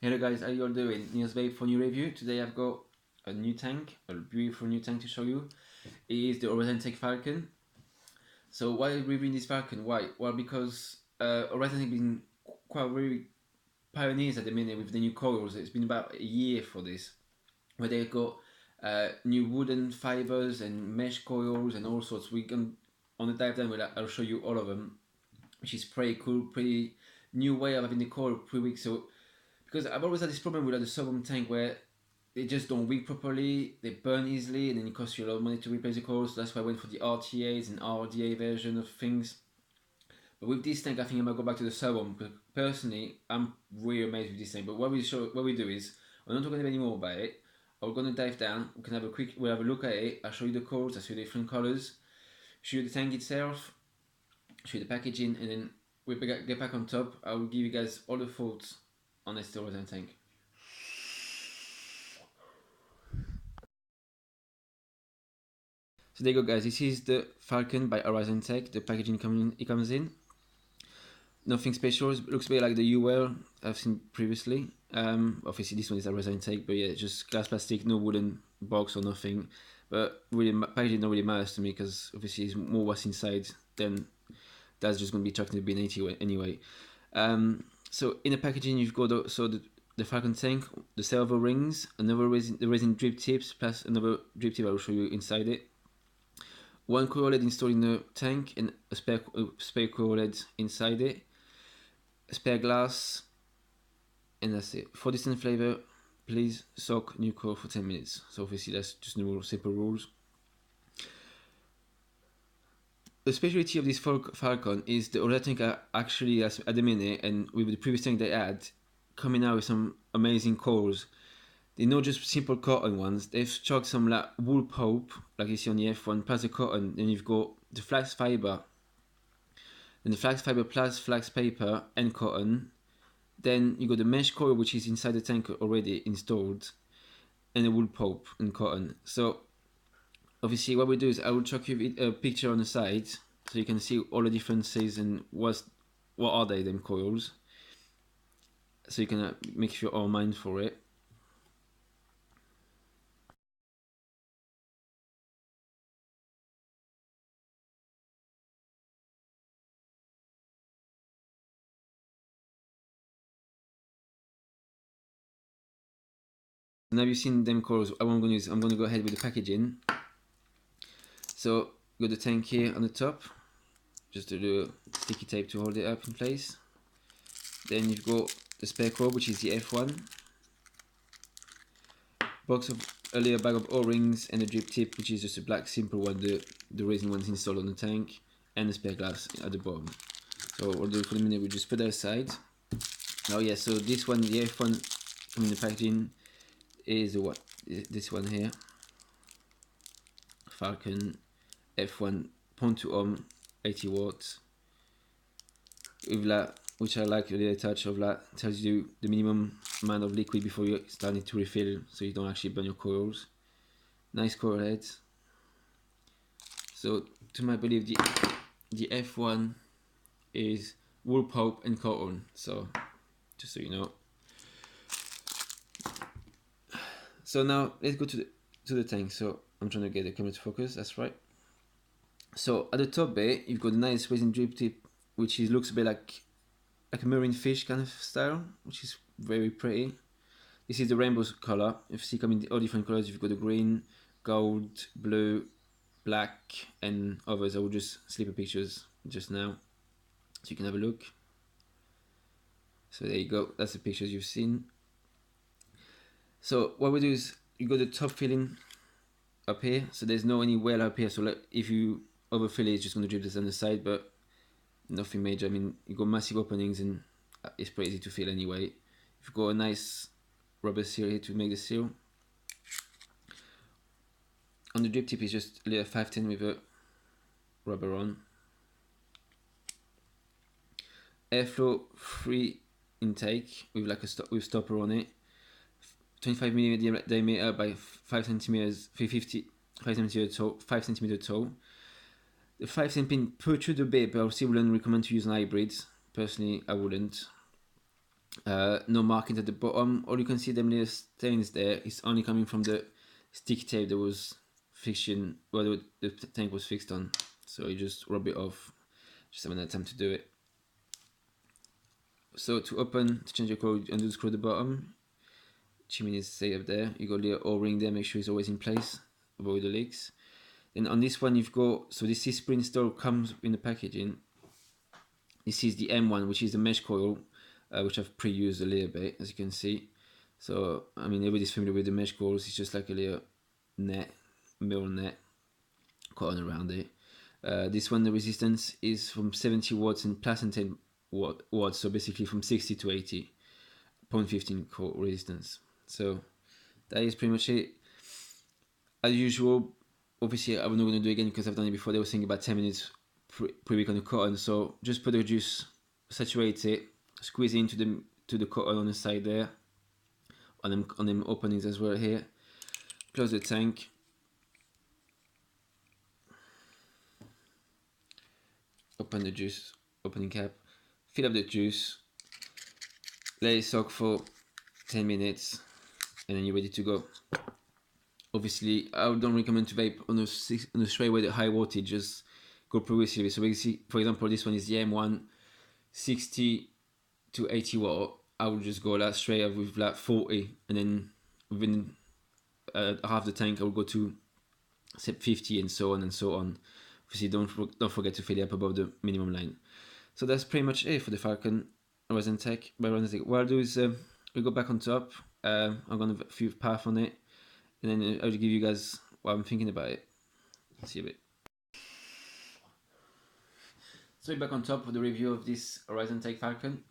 Hello guys, how you all doing? News Babe for new review. Today I've got a new tank, a beautiful new tank to show you. It is the horizontech Falcon. So why are we reviewing this Falcon? Why? Well, because horizontech been quite very pioneers at the minute with the new coils. It's been about a year for this, where they got new wooden fibers and mesh coils and all sorts. We can on the dive down. I'll show you all of them, which is pretty cool. Pretty new way of having the coil pre-wick. So because I've always had this problem with the subohm tank where they just don't wick properly, they burn easily, and then it costs you a lot of money to replace the coils. So that's why I went for the RTAs and RDA version of things. But with this tank, I think I might go back to the subohm. Because personally, I'm really amazed with this tank. But what we do is, I'm not talking anymore about it. We're gonna dive down. We'll have a look at it. I'll show you the coils. I'll show you the different colors. Show you the tank itself. Show you the packaging, and then we get back on top. I will give you guys all the thoughts on this horizontech tank. So there you go, guys. This is the Falcon by horizontech. The packaging comes in. Nothing special. It looks a bit like the UL I've seen previously. Obviously this one is horizontech, but yeah, just glass plastic, no wooden box or nothing. But really, packaging don't really matters to me because obviously it's more what's inside. Then that's just going to be chucked in the bin anyway. So in the packaging you've got the Falcon tank, the servo rings, another the resin drip tips, plus another drip tip I will show you inside it. One coil LED installed in the tank and a spare coil LED inside it. A spare glass, and that's it. For distant flavor, please soak new coil for 10 minutes. So obviously that's just the simple rules. The specialty of this Falcon is the other tank are actually at the minute, and with the previous tank they had, coming out with some amazing coils. They're not just simple cotton ones. They've chucked some like wool pulp, like you see on the F1, plus the cotton. Then you've got the flax fiber. Then the flax fiber plus flax paper and cotton. Then you got the mesh coil, which is inside the tank already installed, and the wool pulp and cotton. So obviously, what we do is I will chuck you a picture on the side so you can see all the differences and what are they, them coils. So you can make your own mind for it. Now you've seen them coils. I'm going to go ahead with the packaging. So got the tank here on the top, just a little sticky tape to hold it up in place. Then you've got the spare coil, which is the F1. Box of a little bag of O-rings and a drip tip, which is just a black simple one, the resin one's installed on the tank, and the spare glass at the bottom. So what we'll do for the minute, we just put that aside. Now yeah, so this one, the F1 in the packaging is what? This one here, Falcon F1 0.2 ohm, 80 watts, with that, which I like, a little touch of that, tells you the minimum amount of liquid before you start to refill, so you don't actually burn your coils. Nice coil heads. So to my belief, the F1 is wool pulp and cotton, so just so you know. So now let's go to the tank. So I'm trying to get the camera to focus, that's right. So at the top there, you've got a nice resin drip tip, which looks a bit like a marine fish kind of style, which is very pretty. This is the rainbow color. If you see coming all different colors, you've got the green, gold, blue, black, and others. I will just slip a pictures just now, so you can have a look. So there you go. That's the pictures you've seen. So what we do is you got the top filling up here. So there's no any well up here. So like if you overfill it, it's just going to drip this on the side, but nothing major. I mean, you got massive openings and it's pretty easy to fill anyway. You've got a nice rubber seal here to make the seal. On the drip tip is just a little 510 with a rubber on. Airflow free intake with like a stopper on it. 25mm diameter by 5 centimeters, 5 centimeter tall. The 5 cm pin protrude a bit, but I still wouldn't recommend to use an hybrid. Personally, I wouldn't. No markings at the bottom. All you can see them little stains there is only coming from the stick tape that was fixing where the tank was fixed on. So you just rub it off. Just haven't had time to do it. So to change your code, undo screw the bottom. Chimney is stay up there. You got a little O-ring there, make sure it's always in place, avoid the leaks. Then on this one you've got, so this C-spring install comes in the packaging. This is the M1, which is the mesh coil, which I've pre-used a little bit, as you can see. So, I mean, everybody's familiar with the mesh coils. It's just like a little net, metal net, cotton around it. This one, the resistance is from 70 watts and plus and 10 watts, so basically from 60 to 80, 0.15 core resistance. So that is pretty much it. As usual, obviously I'm not going to do it again because I've done it before. They were saying about 10 minutes pre-week on the cotton. So just put the juice, saturate it, squeeze it into the cotton on the side there, on them openings as well here. Close the tank. Open the juice, opening cap, fill up the juice, let it soak for 10 minutes, and then you're ready to go. Obviously, I don't recommend to vape on a straight with a high wattage, just go progressively. So basically, for example, this one is the M1, 60 to 80 watt. I would just go like straight up with like 40, and then within half the tank, I will go to say 50, and so on and so on. Obviously, don't forget to fill it up above the minimum line. So that's pretty much it for the Falcon horizontech by horizontech. What I'll do is we'll go back on top. I'm gonna have a few path on it, and then I'll give you guys what I'm thinking about it. See a bit. So we're back on top for the review of this horizontech Falcon.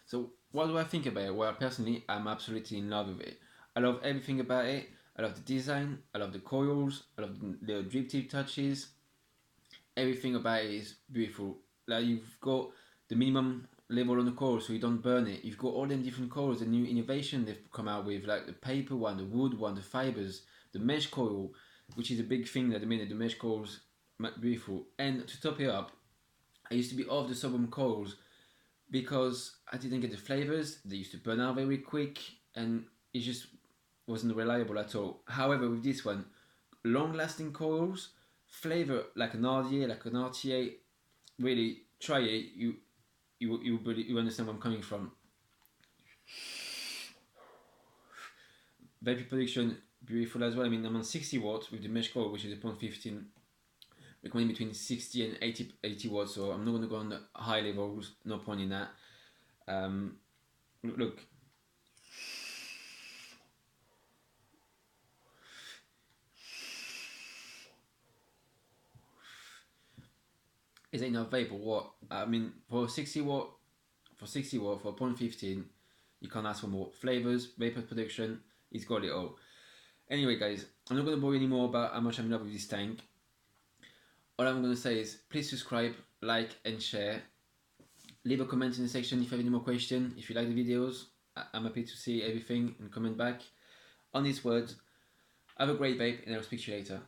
So what do I think about it? Well, personally, I'm absolutely in love with it. I love everything about it. I love the design. I love the coils. I love the drip tip touches. Everything about it is beautiful. Like you've got the minimum level on the coil so you don't burn it. You've got all them different coils, the new innovation they've come out with, like the paper one, the wood one, the fibers, the mesh coil, which is a big thing at the minute. The mesh coils, beautiful. And to top it up, I used to be off the subohm coils because I didn't get the flavors. They used to burn out very quick, and it just wasn't reliable at all. However, with this one, long-lasting coils, flavor like an RDA, like an RTA. Really, try it. You understand where I'm coming from. Vapor production, beautiful as well. I mean, I'm on 60 watts with the mesh coil, which is a 0.15. Recommending between 60 and 80 watts, so I'm not going to go on the high levels. No point in that. Look. Is it enough vape or what? I mean, for 60 watt, for 0.15, you can't ask for more. Flavors, vapor production, it's got it all. Anyway, guys, I'm not going to bore you anymore about how much I'm in love with this tank. All I'm going to say is please subscribe, like, and share. Leave a comment in the section if you have any more questions. If you like the videos, I'm happy to see everything and comment back. On these words, have a great vape, and I'll speak to you later.